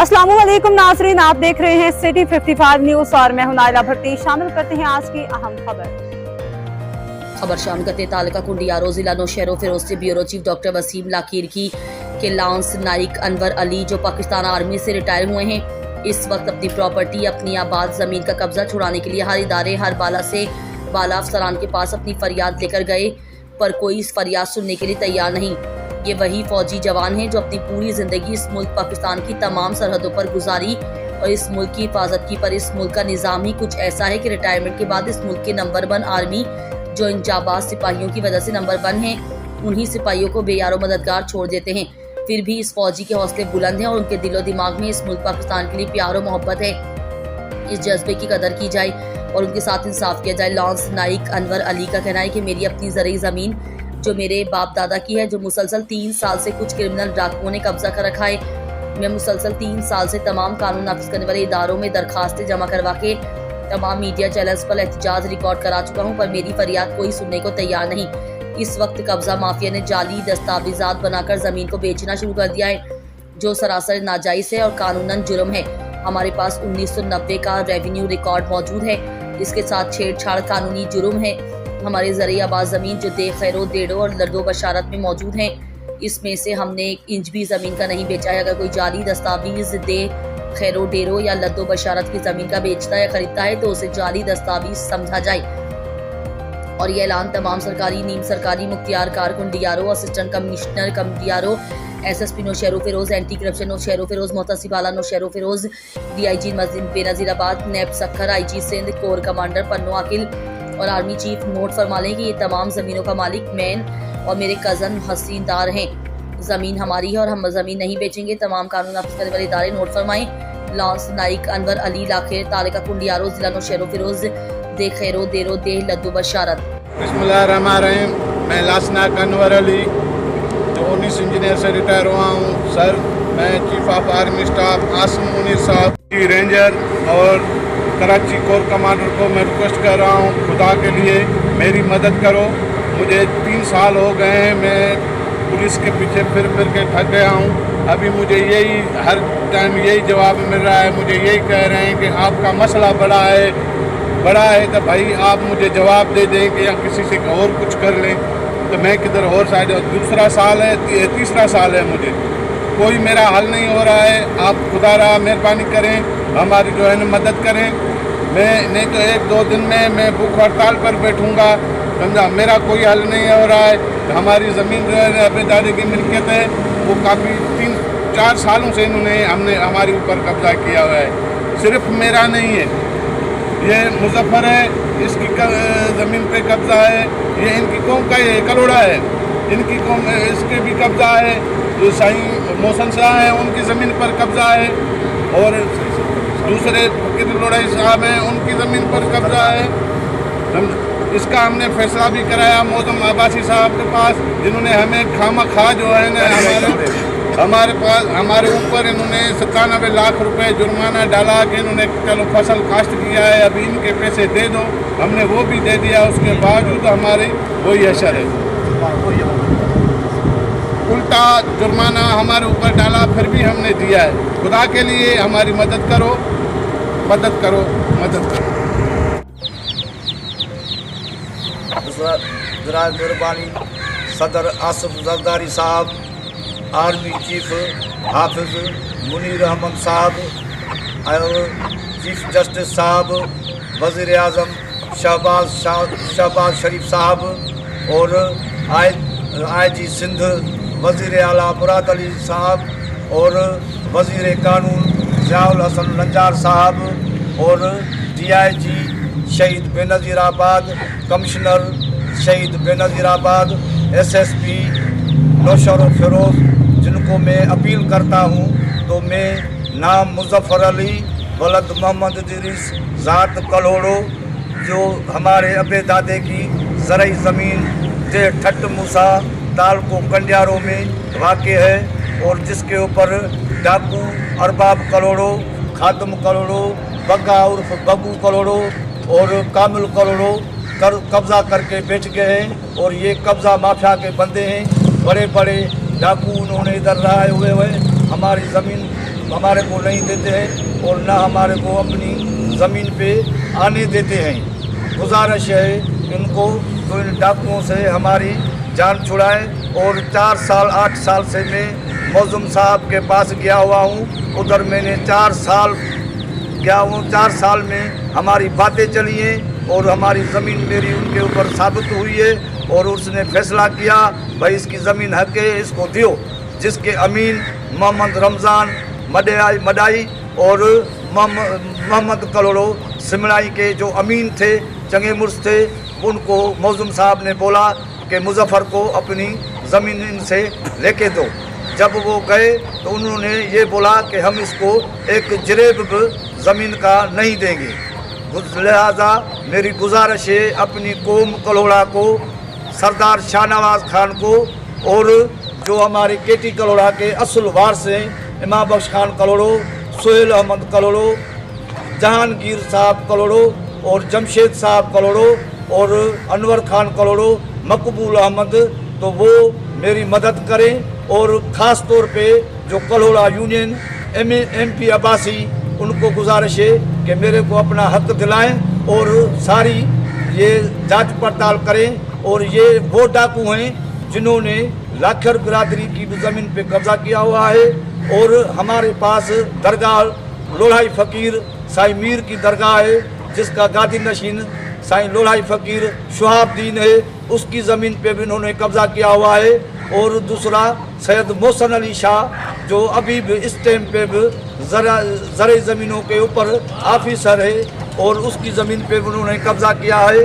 अस्सलामुअलैकुम नाज़रीन, आप देख रहे हैं सिटी 55 न्यूज और मैं हूं नाइला भट्टी। शामिल करते हैं आज की अहम खबर शामिल करते हैं तालुका कुंडियारो जिला नौशहरो फिरोज से ब्यूरो चीफ डॉक्टर वसीम लाकीर की के लांस नाइक अनवर अली जो पाकिस्तान आर्मी से रिटायर हुए हैं, इस वक्त अपनी प्रॉपर्टी अपनी आबाद जमीन का कब्जा छुड़ाने के लिए हर इदारे हर बाला से बाला अफसरान के पास अपनी फरियाद लेकर गए, पर कोई इस फरियाद सुनने के लिए तैयार नहीं। ये वही फौजी जवान हैं जो अपनी पूरी जिंदगी इस मुल्क पाकिस्तान की तमाम सरहदों पर गुजारी और इस मुल्क की हिफाजत की, पर इस मुल्क का निज़ाम ही कुछ ऐसा है कि रिटायरमेंट के बाद इस मुल्क के नंबर 1 आर्मी जो इन जाबाज सिपाहियों की वजह से नंबर 1 है, उन्हीं सिपाहियों को बेयारो मददगार छोड़ देते हैं। फिर भी इस फौजी के हौसले बुलंद हैं और उनके दिलो दिमाग में इस मुल्क पाकिस्तान के लिए प्यार और मोहब्बत है। इस जज्बे की कदर की जाए और उनके साथ इंसाफ किया जाए। लांस नाइक अनवर अली का कहना है कि मेरी अपनी ज़रूरी ज़मीन जो मेरे बाप दादा की है, जो मुसलसल 3 साल से कुछ क्रिमिनल डाकुओं ने कब्जा कर रखा है। मैं मुसलसल 3 साल से तमाम कानून नाफिज करने वाले इदारों में दरखास्तें जमा करवा के तमाम मीडिया चैनल्स पर एहतजाज रिकॉर्ड करा चुका हूँ, पर मेरी फरियाद कोई सुनने को तैयार नहीं। इस वक्त कब्जा माफिया ने जाली दस्तावेजात बनाकर जमीन को बेचना शुरू कर दिया है, जो सरासर नाजायज है और कानूनन जुर्म है। हमारे पास 1990 का रेवेन्यू रिकॉर्ड मौजूद है, इसके साथ छेड़छाड़ कानूनी जुर्म है। हमारे ज़रिए आबाद ज़मीन जो दे खैरो डेड़ो और लर्दो बशारत में मौजूद हैं, इसमें से हमने 1 इंच भी ज़मीन का नहीं बेचा है। अगर कोई जाली दस्तावेज दे खैरो डेरो या लद्दो बशारत की ज़मीन का बेचता या खरीदता है तो उसे जाली दस्तावेज समझा जाए। और ये ऐलान तमाम सरकारी नीम सरकारी मुख्तियार कार Kandiaro, assistant commissioner Kandiaro, SSP Naushahro Feroze, anti corruption Naushahro Feroze, मोहतसिब आला Naushahro Feroze, DIG Benazirabad, NAB Sukkur, IG Sindh, corps commander Pano Aqil और आर्मी चीफ नोट फरमा लें कि ये तमाम ज़मीनों का मालिक मैन और मेरे कज़न हसीनदार हैं। ज़मीन हमारी है और हम ज़मीन नहीं बेचेंगे। तमाम कानून नाफिज करने वाले इदारे नोट फरमाएं। लांस नाइक अनवर अली लाखेर, तालुका कुंडियारो, जिला नौशहरो फिरोज, दे खैरो देरो देह लद्दो बशारत। बिस्मिल्लाहिर्रहमानिर्रहीम। मैं लांस नाइक अनवर अली जो 19 इंजीनियर से रिटायर हुआ हूँ। सर, मैं chief of army staff Asim Munir साहब की रेंजर और कराची कोर कमांडर को मैं रिक्वेस्ट कर रहा हूँ, खुदा के लिए मेरी मदद करो। मुझे 3 साल हो गए हैं, मैं पुलिस के पीछे फिर के थक गया हूँ। अभी मुझे यही हर टाइम यही जवाब मिल रहा है, मुझे यही कह रहे हैं कि आपका मसला बड़ा है तो भाई आप मुझे जवाब दे दें कि या किसी से और कुछ कर लें, तो मैं किधर और साइड। दूसरा साल है, तीसरा साल है, मुझे कोई मेरा हल नहीं हो रहा है। आप खुदा रहा मेहरबानी करें, हमारी जो है ना मदद करें। मैं नहीं तो 1-2 दिन में मैं भूख हड़ताल पर बैठूंगा, समझा। मेरा कोई हल नहीं हो रहा है। हमारी ज़मीन जो है अपने दादे की मिल्कियत है, वो काफ़ी 3-4 सालों से हमने हमारे ऊपर कब्जा किया हुआ है। सिर्फ मेरा नहीं है, ये मुजफ्फर है, इसकी ज़मीन पे कब्जा है। ये इनकी कौम का ये कलोड़ा है, इनकी कौम इसके भी कब्जा है। जो शाही मोहसन शाह हैं उनकी ज़मीन पर कब्जा है और दूसरे फकीर लोढ़ाई साहब हैं उनकी ज़मीन पर कब्जा है। इसका हमने फैसला भी कराया मौजम अब्बासी साहब के पास, जिन्होंने हमें खामखा जो है ना हमारे ऊपर इन्होंने 97 लाख रुपए जुर्माना डाला कि इन्होंने चलो फसल काश्त किया है, अभी इनके पैसे दे दो। हमने वो भी दे दिया, उसके बावजूद हमारी वही असर है, उल्टा जुर्माना हमारे ऊपर डाला, फिर भी हमने दिया है। खुदा के लिए हमारी मदद करो। मेहरबानी सदर आसिफ जरदारी साहब, आर्मी चीफ हाफिज मुनीर अहमद साहब और चीफ जस्टिस साहब, वज़ीर आज़म शहबाज शरीफ साहब और IG सिंध वज़ीर आला मुराद अली साहब और वज़ीर कानून ज़ियाउल हसन नंजार साहब और DIG शहीद बेनज़ीराबाद, कमिश्नर शहीद बेनज़ीराबाद, SSP नौशहरो फिरोज, जिनको मैं अपील करता हूँ तो मैं नाम मुजफ्फर अली वलद मोहम्मद इदरीस ज़ात कलोड़ो, जो हमारे अबे दादे की ज़रई ज़मीन दे ठट मूसा तालुका कुंडियारो में वाक़ है और जिसके ऊपर डाकू अरबाब कलोड़ो, खातम कलोड़ो, बग्गा उर्फ बग्गू कलोड़ो और कामिल कलोड़ो कब्ज़ा करके बेच गए हैं। और ये कब्ज़ा माफिया के बंदे हैं, बड़े बड़े डाकू उन्होंने इधर रहे हुए हमारी ज़मीन हमारे को नहीं देते हैं और ना हमारे को अपनी ज़मीन पे आने देते हैं। गुजारिश है इनको तो इन डाकुओं से हमारी जान छुड़ाएं। और 4 साल 8 साल से मैं मौज़ूम साहब के पास गया हुआ हूँ, उधर मैंने 4 साल गया हूँ। 4 साल में हमारी बातें चली हैं और हमारी ज़मीन मेरी उनके ऊपर साबित हुई है और उसने फैसला किया भाई इसकी ज़मीन हक है, इसको दियो। जिसके अमीन मोहम्मद रमज़ान मडाई और मोहम्मद कलोड़ो सिमलाई के जो अमीन थे, चंगे मुर्स थे, उनको मौज़ूम साहब ने बोला कि मुजफ्फर को अपनी ज़मीन इनसे लेके दो। जब वो गए तो उन्होंने ये बोला कि हम इसको एक जरेब ज़मीन का नहीं देंगे। लिहाजा मेरी गुजारिश है अपनी कौम कलोड़ा को, सरदार शाहनवाज खान को और जो हमारे केटी कलोड़ा के असल वारिस हैं इमाम बख्श खान कलोड़ो, सोहेल अहमद कलोड़ो, जहांगीर साहब कलोड़ो और जमशेद साहब कलोड़ो और अनवर खान कलोड़ो, मकबूल अहमद, तो वो मेरी मदद करें। और ख़ास तौर पे जो कलोड़ा यूनियन MP अब्बासी, उनको गुजारिश है कि मेरे को अपना हक दिलाएं और सारी ये जांच पड़ताल करें। और ये वो डाकू हैं जिन्होंने लाखर बिरादरी की ज़मीन पे कब्ज़ा किया हुआ है। और हमारे पास दरगाह लोढ़ाई फ़कीर साईं मीर की दरगाह है, जिसका गादी नशीन साईं लोढ़ाई फ़कीर शुहाबुद्दीन है, उसकी ज़मीन पे भी इन्होंने कब्ज़ा किया हुआ है। और दूसरा सैयद मोहसन अली शाह जो अभी भी इस टाइम पे भी ज़राई ज़मीनों के ऊपर ऑफिसर है और उसकी ज़मीन पे भी उन्होंने कब्ज़ा किया है।